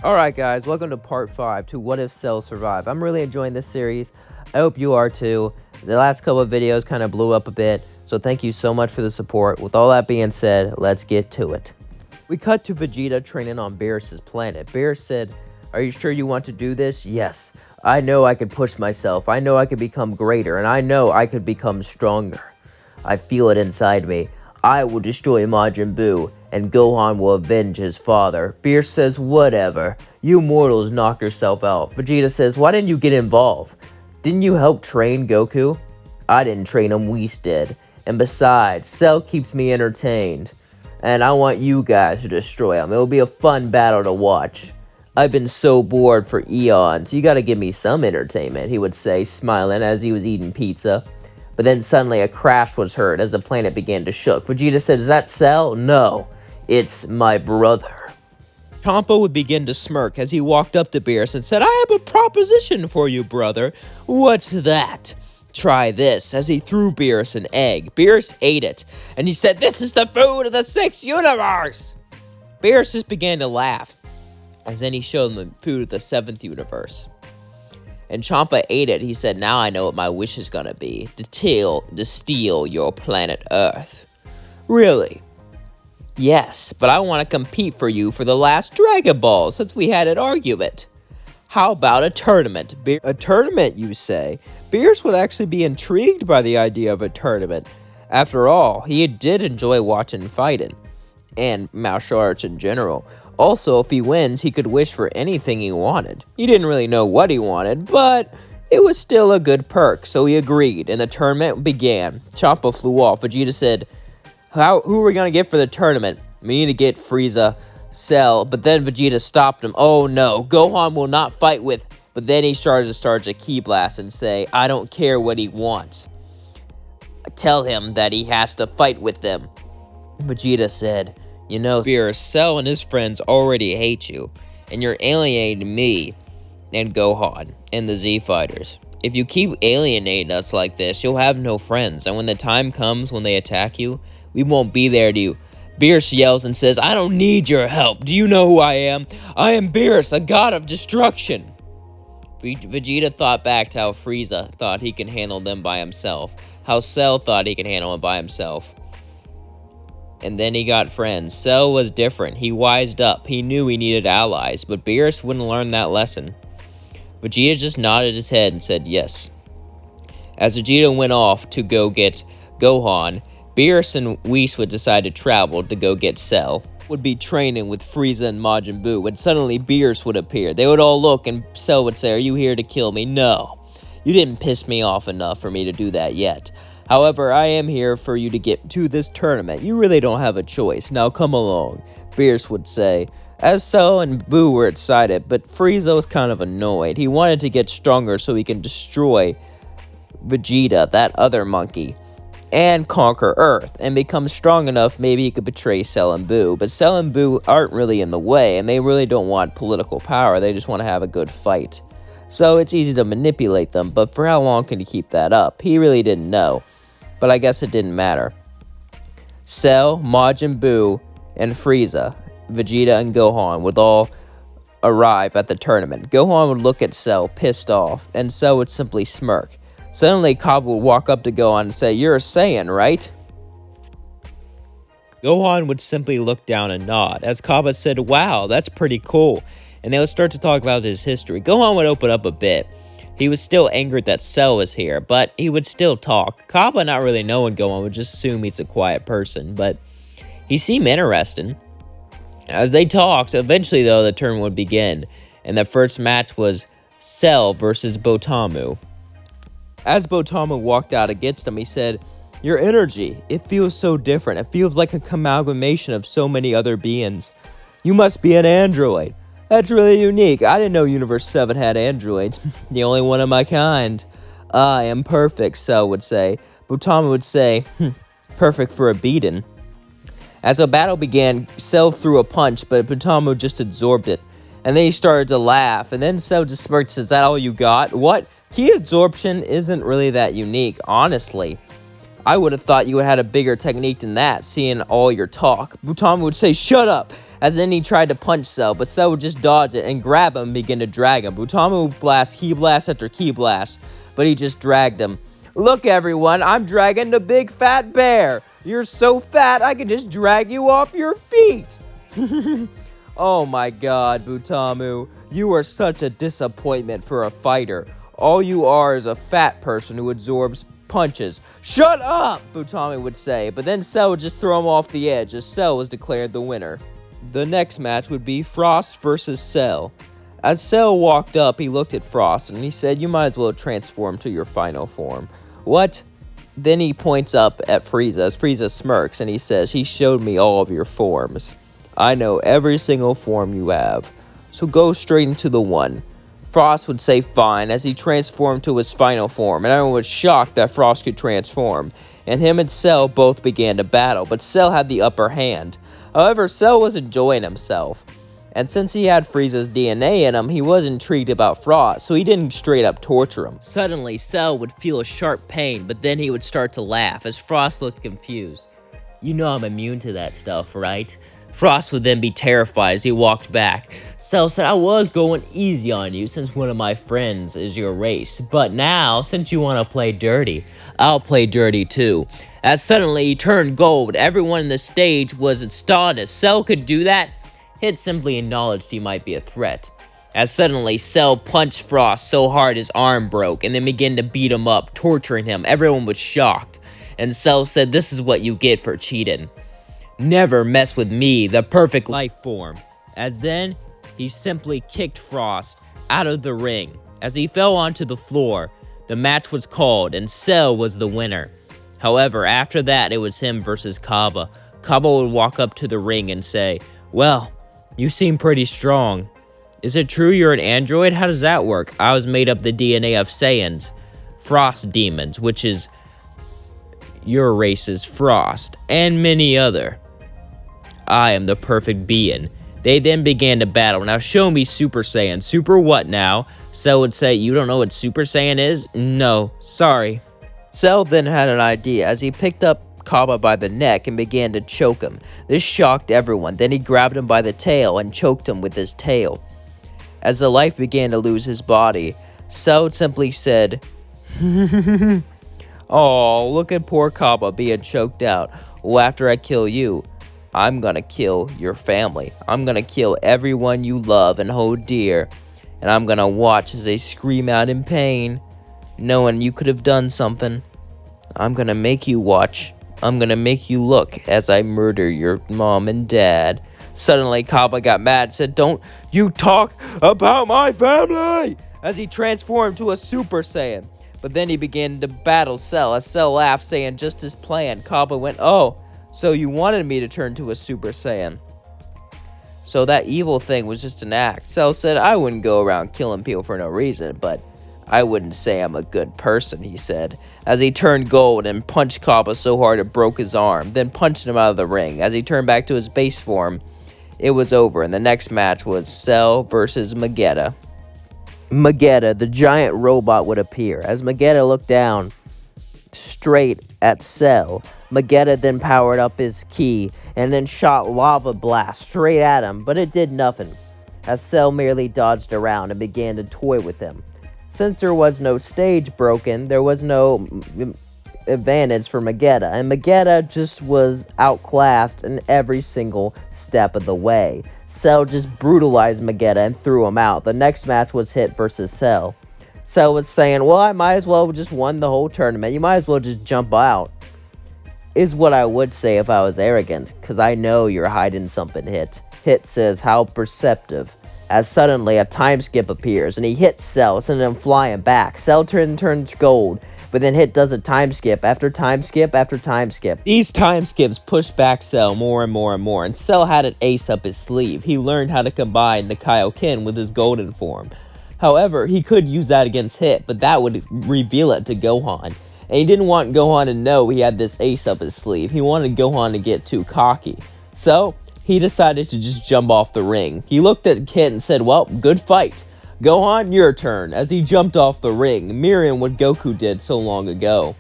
Alright guys, welcome to part 5 to What If Cells Survive. I'm really enjoying this series. I hope you are too. The last couple of videos kind of blew up a bit, so thank you so much for the support. With all that being said, let's get to it. We cut to Vegeta training on Beerus' planet. Beerus said, "Are you sure you want to do this?" "Yes. I know I can push myself. I know I can become greater, and I know I could become stronger. I feel it inside me. I will destroy Majin Buu, and Gohan will avenge his father." Beerus says, "Whatever. You mortals knock yourself out." Vegeta says, "Why didn't you get involved? Didn't you help train Goku?" "I didn't train him, Whis did. And besides, Cell keeps me entertained. And I want you guys to destroy him. It will be a fun battle to watch. I've been so bored for eons. You gotta give me some entertainment," he would say, smiling as he was eating pizza. But then suddenly a crash was heard as the planet began to shook. Vegeta said, "Is that Cell?" "No, it's my brother." Champa would begin to smirk as he walked up to Beerus and said, "I have a proposition for you, brother." "What's that?" "Try this," as he threw Beerus an egg. Beerus ate it, and he said, "This is the food of the sixth universe." Beerus just began to laugh, as then he showed him the food of the seventh universe. And Champa ate it. He said, "Now I know what my wish is gonna be. To steal your planet Earth." "Really?" "Yes, but I want to compete for you for the last Dragon Ball since we had an argument." "How about a tournament?" "A tournament, you say?" Beerus would actually be intrigued by the idea of a tournament. After all, he did enjoy watching fighting, and martial arts in general. Also, if he wins, he could wish for anything he wanted. He didn't really know what he wanted, but it was still a good perk, so he agreed, and the tournament began. Champa flew off. Vegeta said, who are we gonna get for the tournament?" "We need to get Frieza, Cell," but then Vegeta stopped him. "Oh no, Gohan will not fight with..." But then he started a ki blast and say, "I don't care what he wants. Tell him that he has to fight with them." Vegeta said, "You know, Beerus, Cell and his friends already hate you, and you're alienating me and Gohan and the Z-Fighters. If you keep alienating us like this, you'll have no friends, and when the time comes when they attack you, we won't be there to you." Beerus yells and says, "I don't need your help. Do you know who I am? I am Beerus, a god of destruction." Vegeta thought back to how Frieza thought he could handle them by himself, how Cell thought he could handle him by himself. And then he got friends. Cell was different. He wised up. He knew he needed allies, but Beerus wouldn't learn that lesson. Vegeta just nodded his head and said yes. As Vegeta went off to go get Gohan, Beerus and Whis would decide to travel to go get Cell. Would be training with Frieza and Majin Buu, when suddenly Beerus would appear. They would all look, and Cell would say, "Are you here to kill me?" "No, you didn't piss me off enough for me to do that yet. However, I am here for you to get to this tournament. You really don't have a choice. Now come along," Beerus would say, as Cell and Buu were excited, but Frieza was kind of annoyed. He wanted to get stronger so he can destroy Vegeta, that other monkey, and conquer Earth, and become strong enough maybe he could betray Cell and Buu. But Cell and Buu aren't really in the way, and they really don't want political power. They just want to have a good fight. So it's easy to manipulate them, but for how long can he keep that up? He really didn't know. But I guess it didn't matter. Cell, Majin Buu, and Frieza, Vegeta, and Gohan would all arrive at the tournament. Gohan would look at Cell, pissed off, and Cell would simply smirk. Suddenly, Cobb would walk up to Gohan and say, "You're a Saiyan, right?" Gohan would simply look down and nod, as Kaba said, "Wow, that's pretty cool." And they would start to talk about his history. Gohan would open up a bit. He was still angered that Cell was here, but he would still talk. Kaba, not really knowing Gohan, would just assume he's a quiet person, but he seemed interesting. As they talked, eventually, though, the tournament would begin, and the first match was Cell versus Botamu. As Botamu walked out against him, he said, "Your energy, it feels so different. It feels like a amalgamation of so many other beings. You must be an android. That's really unique. I didn't know Universe 7 had androids. The only one of my kind." "I am perfect," Cell would say. Botamu would say, "Perfect for a beating." As the battle began, Cell threw a punch, but Botamu just absorbed it. And then he started to laugh, and then Cell just smirked. "Is that all you got?" "What? Ki absorption isn't really that unique, honestly. I would have thought you had a bigger technique than that, seeing all your talk." Botamu would say, "Shut up," As then he tried to punch Cell, but Cell would just dodge it and grab him and begin to drag him. Butama would blast key blast after key blast, but he just dragged him. Look everyone, I'm dragging the big fat bear. You're so fat I can just drag you off your feet. Oh my god, Butamu, you are such a disappointment for a fighter. All you are is a fat person who absorbs punches. Shut up, Butami would say, but then Cell would just throw him off the edge as Cell was declared the winner. The next match would be Frost versus Cell. As Cell walked up, he looked at Frost and he said, you might as well transform to your final form. What? Then he points up at Frieza as Frieza smirks and he says, he showed me all of your forms. I know every single form you have, so go straight into the one. Frost would say fine as he transformed to his final form, and everyone was shocked that Frost could transform, and him and Cell both began to battle, but Cell had the upper hand. However, Cell was enjoying himself, and since he had Frieza's DNA in him, he was intrigued about Frost, so he didn't straight up torture him. Suddenly, Cell would feel a sharp pain, but then he would start to laugh as Frost looked confused. You know I'm immune to that stuff, right? Frost would then be terrified as he walked back. Cell said, I was going easy on you since one of my friends is your race, but now, since you want to play dirty, I'll play dirty too. As suddenly he turned gold, everyone in the stage was astonished. Cell could do that? Hit simply acknowledged he might be a threat. As suddenly Cell punched Frost so hard his arm broke and then began to beat him up, torturing him. Everyone was shocked, and Cell said, this is what you get for cheating. Never mess with me, the perfect life form. As then, he simply kicked Frost out of the ring. As he fell onto the floor, the match was called and Cell was the winner. However, after that, it was him versus Kaba. Kaba would walk up to the ring and say, well, you seem pretty strong. Is it true you're an android? How does that work? I was made up the DNA of Saiyans, Frost demons, which is your race's Frost, and many other. I am the perfect being. They then began to battle. Now show me Super Saiyan. Super what now? Cell would say, you don't know what Super Saiyan is? No, sorry. Cell then had an idea as he picked up Kaba by the neck and began to choke him. This shocked everyone. Then he grabbed him by the tail and choked him with his tail. As the life began to lose his body, Cell simply said, oh, look at poor Kaba being choked out. Well, after I kill you, I'm gonna kill your family. I'm gonna kill everyone you love and hold dear. And I'm gonna watch as they scream out in pain, knowing you could have done something. I'm gonna make you watch. I'm gonna make you look as I murder your mom and dad. Suddenly, Kaba got mad and said, don't you talk about my family! As he transformed to a Super Saiyan. But then he began to battle Cell. As Cell laughed, saying just as planned. Kaba went, oh, so you wanted me to turn to a Super Saiyan. So that evil thing was just an act. Cell said, I wouldn't go around killing people for no reason, but I wouldn't say I'm a good person, he said. As he turned gold and punched Kaba so hard it broke his arm, then punched him out of the ring. As he turned back to his base form, it was over, and the next match was Cell versus Magetta. Magetta, the giant robot, would appear. As Magetta looked down straight at Cell, Magetta then powered up his ki and then shot lava blast straight at him, but it did nothing, as Cell merely dodged around and began to toy with him. Since there was no stage broken, there was no advantage for Magetta, and Magetta just was outclassed in every single step of the way. Cell just brutalized Magetta and threw him out. The next match was Hit versus Cell. Cell was saying, well, I might as well just won the whole tournament. You might as well just jump out. Is what I would say if I was arrogant, because I know you're hiding something, Hit. Hit says, how perceptive. As suddenly a time skip appears, and he hits Cell, sending him flying back. Cell turns gold, but then Hit does a time skip after time skip after time skip. These time skips push back Cell more and more and more, and Cell had an ace up his sleeve. He learned how to combine the Kaioken with his golden form. However, he could use that against Hit, but that would reveal it to Gohan. And he didn't want Gohan to know he had this ace up his sleeve. He wanted Gohan to get too cocky. So, he decided to just jump off the ring. He looked at Kit and said, well, good fight. Gohan, your turn. As he jumped off the ring, mirroring what Goku did so long ago.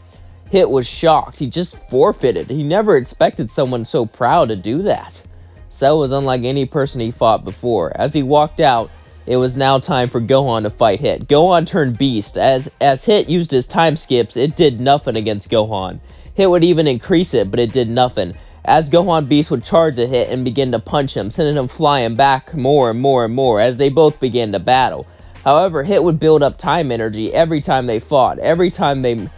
Hit was shocked. He just forfeited. He never expected someone so proud to do that. Cell was unlike any person he fought before. As he walked out, it was now time for Gohan to fight Hit. Gohan turned beast. As Hit used his time skips, it did nothing against Gohan. Hit would even increase it, but it did nothing. As Gohan Beast would charge at Hit and begin to punch him, sending him flying back more and more and more as they both began to battle. However, Hit would build up time energy every time they fought. Every time they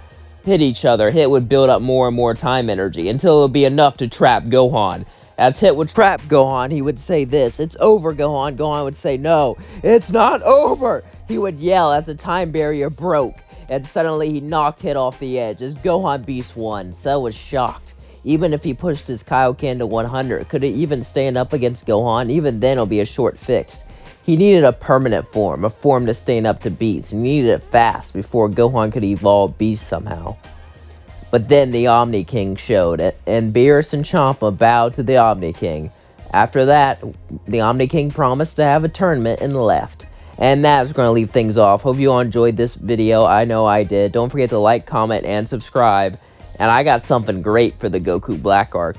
hit each other, Hit would build up more and more time energy until it would be enough to trap Gohan. As Hit would trap Gohan, he would say this, "It's over, Gohan." Gohan would say, "No, it's not over." He would yell as the time barrier broke, and suddenly he knocked Hit off the edge as Gohan Beast won. Cell was shocked. Even if he pushed his Kaioken to 100, could it even stand up against Gohan? Even then, it'll be a short fix. He needed a permanent form, a form to stand up to Beast. He needed it fast before Gohan could evolve Beast somehow. But then the Omni King showed, and Beerus and Champa bowed to the Omni King. After that, the Omni King promised to have a tournament and left. And that's going to leave things off. Hope you all enjoyed this video. I know I did. Don't forget to like, comment, and subscribe. And I got something great for the Goku Black Arc.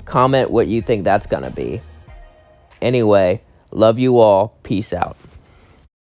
Comment what you think that's going to be. Anyway, love you all. Peace out.